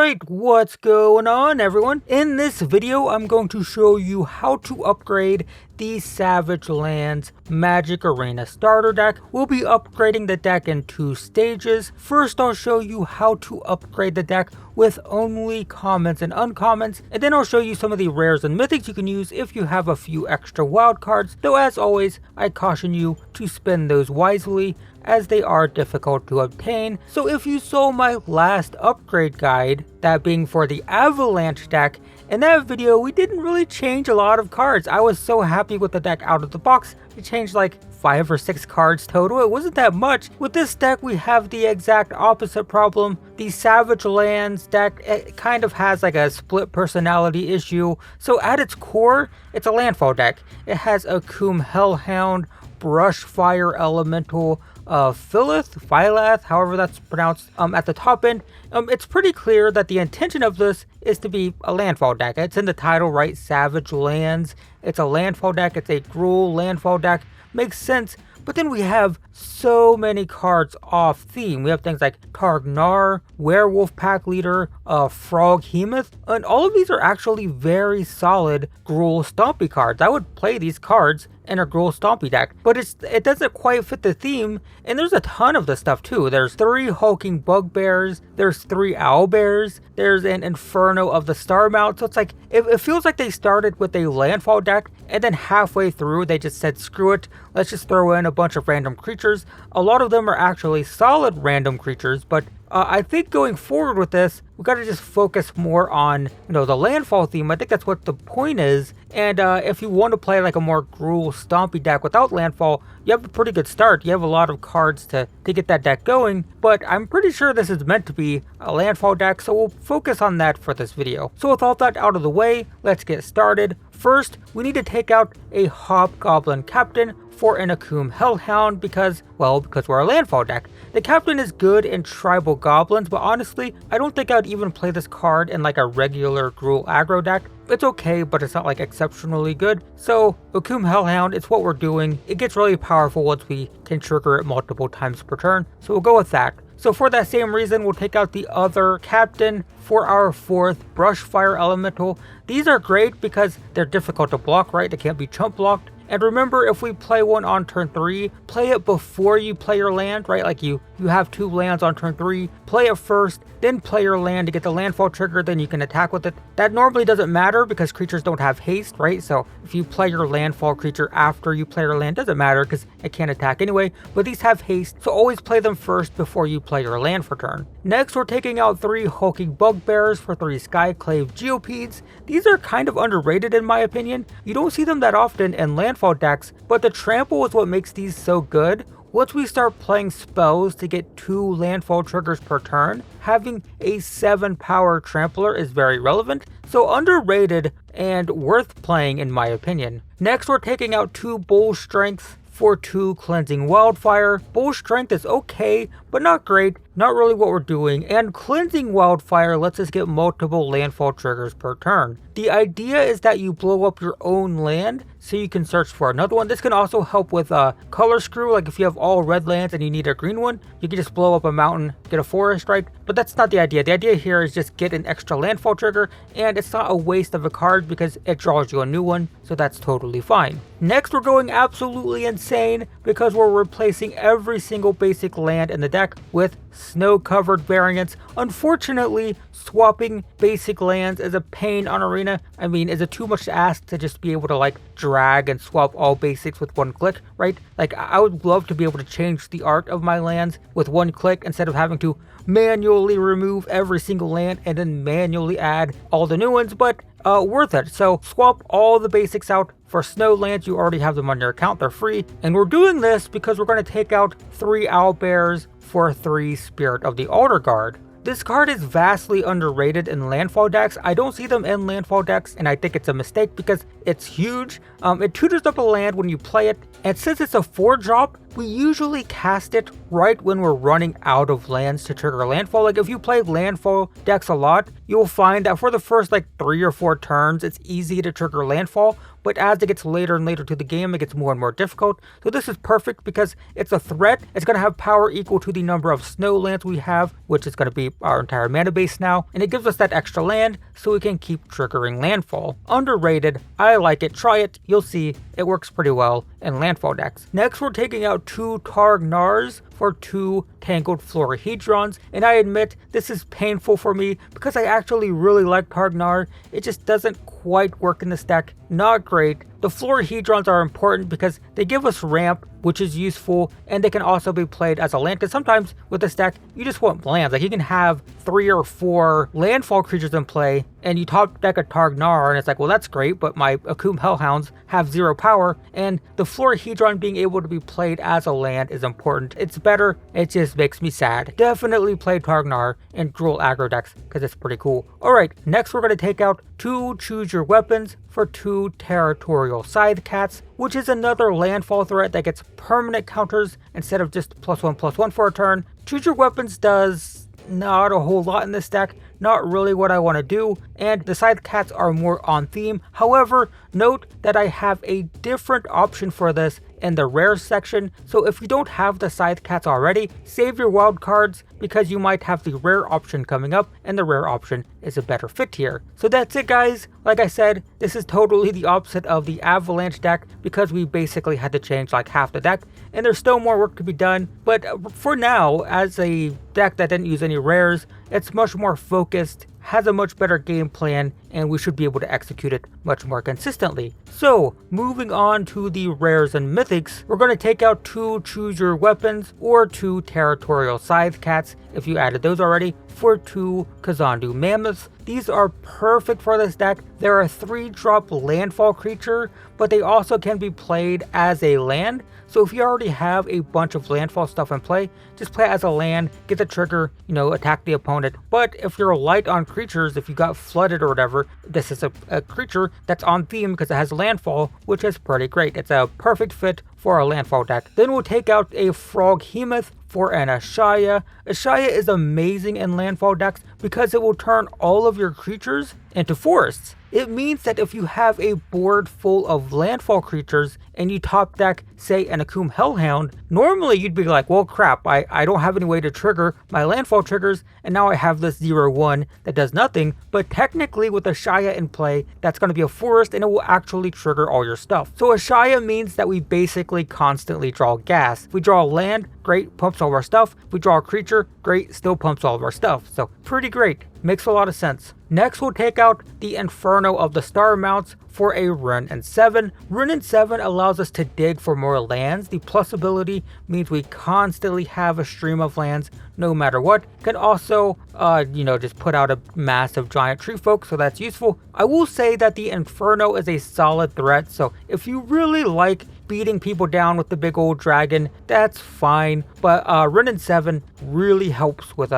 Alright, what's going on everyone? In this video, I'm going to show you how to upgrade the Savage Lands Magic Arena starter deck. We'll be upgrading the deck in 2 stages. First, I'll show you how to upgrade the deck with only commons and uncommons, and then I'll show you some of the rares and mythics you can use if you have a few extra wild cards, though as always, I caution you to spend those wisely, as they are difficult to obtain. So if you saw my last upgrade guide, that being for the Avalanche deck, in that video we didn't really change a lot of cards. I was so happy with the deck out of the box. We changed like 5 or 6 cards total. It wasn't that much. With this deck we have the exact opposite problem. The Savage Lands deck, it kind of has like a split personality issue. So at its core, it's a landfall deck. It has a Coom Hellhound, Brushfire Elemental, Phylath, however that's pronounced, at the top end. It's pretty clear that the intention of this is to be a landfall deck. It's in the title, right? Savage Lands. It's a landfall deck. It's a Gruul landfall deck. Makes sense. But then we have so many cards off theme. We have things like Targnar, Werewolf Pack Leader, Froghemoth, and all of these are actually very solid Gruul Stompy cards. I would play these cards in a Gruul Stompy deck, but it doesn't quite fit the theme, and there's a ton of this stuff too. There's 3 Hulking Bugbears, there's 3 Owlbears, there's an Inferno of the Starmount, so it's like, it feels like they started with a landfall deck, and then halfway through they just said screw it, let's just throw in a bunch of random creatures. A lot of them are actually solid random creatures, but I think going forward with this, we gotta just focus more on, the landfall theme. I think that's what the point is. And if you want to play like a more Gruul Stompy deck without landfall, you have a pretty good start. You have a lot of cards to get that deck going, but I'm pretty sure this is meant to be a landfall deck, so we'll focus on that for this video. So with all that out of the way, let's get started. First, we need to take out a Hobgoblin Captain for an Coom Hellhound because we're a landfall deck. The Captain is good in Tribal Goblins, but honestly, I don't think I'd even play this card in like a regular Gruul aggro deck. It's okay, but it's not like exceptionally good. So, Coom Hellhound, it's what we're doing. It gets really powerful once we can trigger it multiple times per turn, so we'll go with that. So for that same reason, we'll take out the other Captain for our 4th Brushfire Elemental. These are great because they're difficult to block, right? They can't be chump blocked. And remember, if we play one on turn 3, play it before you play your land, right? Like you have 2 lands on turn 3, play it first, then play your land to get the landfall trigger, then you can attack with it. That normally doesn't matter because creatures don't have haste, right? So if you play your landfall creature after you play your land, doesn't matter because it can't attack anyway, but these have haste, so always play them first before you play your land for turn. Next, we're taking out 3 Hulking Bugbears for 3 Skyclave Geopedes. These are kind of underrated in my opinion. You don't see them that often in landfall decks, but the trample is what makes these so good. Once we start playing spells to get 2 landfall triggers per turn, having a 7 power trampler is very relevant, so underrated and worth playing in my opinion. Next, we're taking out 2 Bull Strength for 2 Cleansing Wildfire. Bull Strength is okay, but not great, not really what we're doing, and Cleansing Wildfire lets us get multiple landfall triggers per turn. The idea is that you blow up your own land so you can search for another one. This can also help with color screw, like if you have all red lands and you need a green one, you can just blow up a mountain, get a forest, right? But that's not the idea. The idea here is just get an extra landfall trigger, and it's not a waste of a card because it draws you a new one, so that's totally fine. Next, we're going absolutely insane because we're replacing every single basic land in the deck with snow-covered variants. Unfortunately, swapping basic lands is a pain on Arena. I mean, is it too much to ask to just be able to like drag and swap all basics with one click, right? Like, I would love to be able to change the art of my lands with one click instead of having to manually remove every single land and then manually add all the new ones, but worth it. So swap all the basics out for snow lands. You already have them on your account, they're free. And we're doing this because we're going to take out 3 Owlbears for 3 Spirit of the Alder Guard. This card is vastly underrated in landfall decks. I don't see them in landfall decks, and I think it's a mistake because it's huge. It tutors up a land when you play it, and since it's a 4-drop, we usually cast it right when we're running out of lands to trigger landfall. Like if you play landfall decks a lot, you'll find that for the first like 3 or 4 turns, it's easy to trigger landfall. But as it gets later and later to the game, it gets more and more difficult. So this is perfect because it's a threat. It's going to have power equal to the number of snow lands we have, which is going to be our entire mana base now. And it gives us that extra land so we can keep triggering landfall. Underrated. I like it. Try it. You'll see it works pretty well in landfall decks. Next, we're taking out 2 Targnars for 2 Tangled Florahedrons, and I admit this is painful for me because I actually really like Targnar. It just doesn't quite work in this deck. Not great. The Florahedrons are important because they give us ramp, which is useful, and they can also be played as a land, because sometimes with this deck, you just want lands. Like you can have 3 or 4 landfall creatures in play, and you top deck a Targnar, and it's like, well, that's great, but my Akum Hellhounds have 0 power, and the Florahedron being able to be played as a land is important. It's better, it just makes me sad. Definitely play Targnar in dual aggro decks, because it's pretty cool. Alright, next we're going to take out 2 Choose Your Weapons for 2 Territorial Scythe Cats, which is another landfall threat that gets permanent counters instead of just +1/+1 for a turn. Choose Your Weapons does not a whole lot in this deck, not really what I want to do, and the Scythe Cats are more on theme. However, note that I have a different option for this in the rare section, so if you don't have the Scythe Cats already, save your wild cards because you might have the rare option coming up, and the rare option is a better fit here. So that's it, guys. Like I said, this is totally the opposite of the Avalanche deck because we basically had to change like half the deck, and there's still more work to be done, but for now, as a deck that didn't use any rares, it's much more focused, has a much better game plan, and we should be able to execute it much more consistently. So, moving on to the rares and mythics, we're going to take out 2 Choose Your Weapons or 2 Territorial Scythe Cats, if you added those already, for 2 Kazandu Mammoths. These are perfect for this deck. They're a 3-drop landfall creature, but they also can be played as a land. So if you already have a bunch of landfall stuff in play, just play it as a land, get the trigger, attack the opponent. But if you're light on creatures, if you got flooded or whatever, this is a creature that's on theme because it has landfall, which is pretty great. It's a perfect fit for a landfall deck. Then we'll take out a Froghemoth for an Ashaya. Ashaya is amazing in landfall decks because it will turn all of your creatures into forests. It means that if you have a board full of landfall creatures and you top deck, say, an Akum Hellhound, normally you'd be like, well, crap, I don't have any way to trigger my landfall triggers, and now I have this 0/1 that does nothing. But technically with Ashaya in play, that's going to be a forest and it will actually trigger all your stuff. So Ashaya means that we basically constantly draw gas. If we draw land, great, pumps all of our stuff. If we draw a creature, great, still pumps all of our stuff. So pretty great. Makes a lot of sense. Next, we'll take out the Inferno of the Star Mounts for a Run and 7. Run and 7 allows us to dig for more lands. The plus ability means we constantly have a stream of lands no matter what. Can also, just put out a massive giant tree folk, so that's useful. I will say that the Inferno is a solid threat, so if you really like beating people down with the big old dragon, that's fine. But Run and 7 really helps with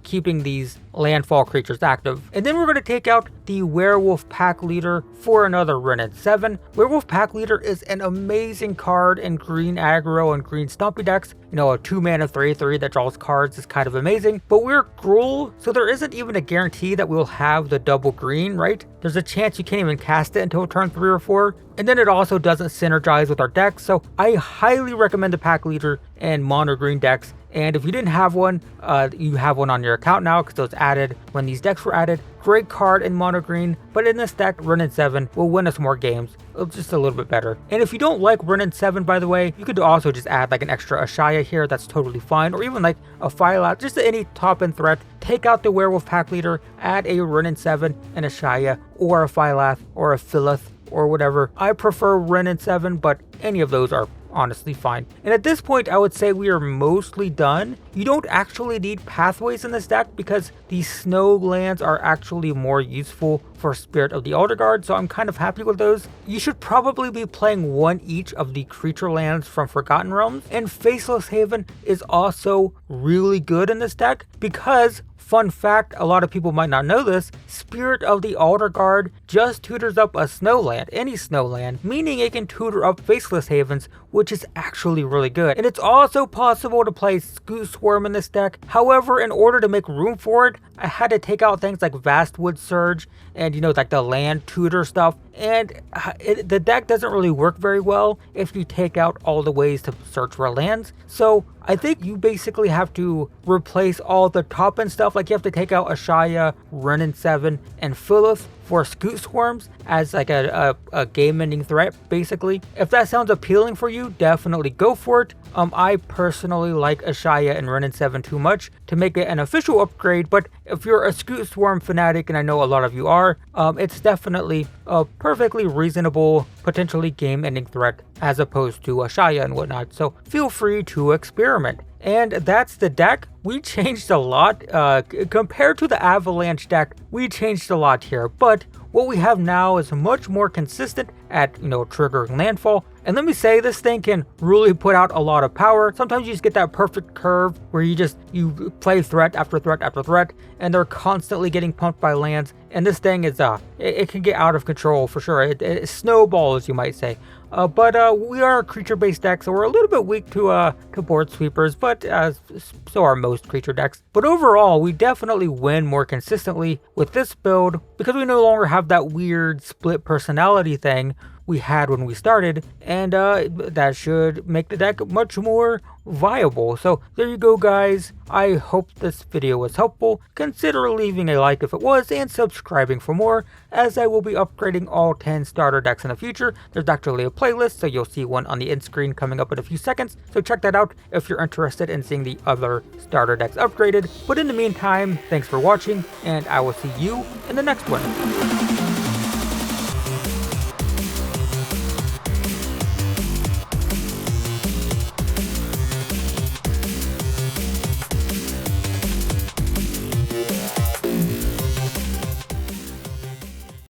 keeping these landfall creatures active. And then we're going to take out the Werewolf Pack Leader for another Run and 7. Werewolf Pack Leader is an amazing card in green aggro and green stumpy decks. A 2-mana 3/3 that draws cards is kind of amazing. But we're Gruul, so there isn't even a guarantee that we'll have the double green, right? There's a chance you can't even cast it until turn 3 or 4. And then it also doesn't synergize with our deck, so I highly recommend the Pack Leader in mono green decks. And if you didn't have one, you have one on your account now because it was added when these decks were added. Great card in mono green, but in this deck, Run and 7 will win us more games. It's just a little bit better. And if you don't like Run and 7, by the way, you could also just add like an extra Ashaya here. That's totally fine. Or even like a Phylath, just any top end threat. Take out the Werewolf Pack Leader, add a Run and 7, an Ashaya, or a Phylath, or a Phylith, or whatever. I prefer Run and 7, but any of those are honestly fine. And at this point, I would say we are mostly done. You don't actually need pathways in this deck because these snow lands are actually more useful for Spirit of the Elder Guard, so I'm kind of happy with those. You should probably be playing one each of the creature lands from Forgotten Realms, and Faceless Haven is also really good in this deck because fun fact, a lot of people might not know this, Spirit of the Alder Guard just tutors up a snowland, any snowland, meaning it can tutor up Faceless Havens, which is actually really good. And it's also possible to play Scoot Swarm in this deck. However, in order to make room for it, I had to take out things like Vastwood Surge and, you know, like the land tutor stuff. And the deck doesn't really work very well if you take out all the ways to search for lands. So I think you basically have to replace all the top end stuff. Like you have to take out Ashaya, Renin 7, and Phyllis for Scoot Swarms as like a game-ending threat, basically. If that sounds appealing for you, definitely go for it. I personally like Ashaya and Renin 7 too much to make it an official upgrade, but if you're a Scoot Swarm fanatic, and I know a lot of you are, it's definitely a perfectly reasonable, potentially game-ending threat as opposed to Ashaya and whatnot, so feel free to experiment. And that's the deck. We changed a lot compared to the Avalanche deck. We changed a lot here, but what we have now is much more consistent at, you know, triggering landfall. And let me say, this thing can really put out a lot of power. Sometimes you just get that perfect curve where you play threat after threat after threat, and they're constantly getting pumped by lands. And this thing is it can get out of control for sure. It snowballs, you might say. But we are a creature-based deck, so we're a little bit weak to board sweepers, but so are most creature decks. But overall, we definitely win more consistently with this build because we no longer have that weird split personality thing we had when we started, and that should make the deck much more viable. So there you go, guys. I hope this video was helpful. Consider leaving a like if it was, and subscribing for more, as I will be upgrading all 10 starter decks in the future. There's actually a playlist, so you'll see one on the end screen coming up in a few seconds, so check that out if you're interested in seeing the other starter decks upgraded. But in the meantime, thanks for watching, and I will see you in the next one.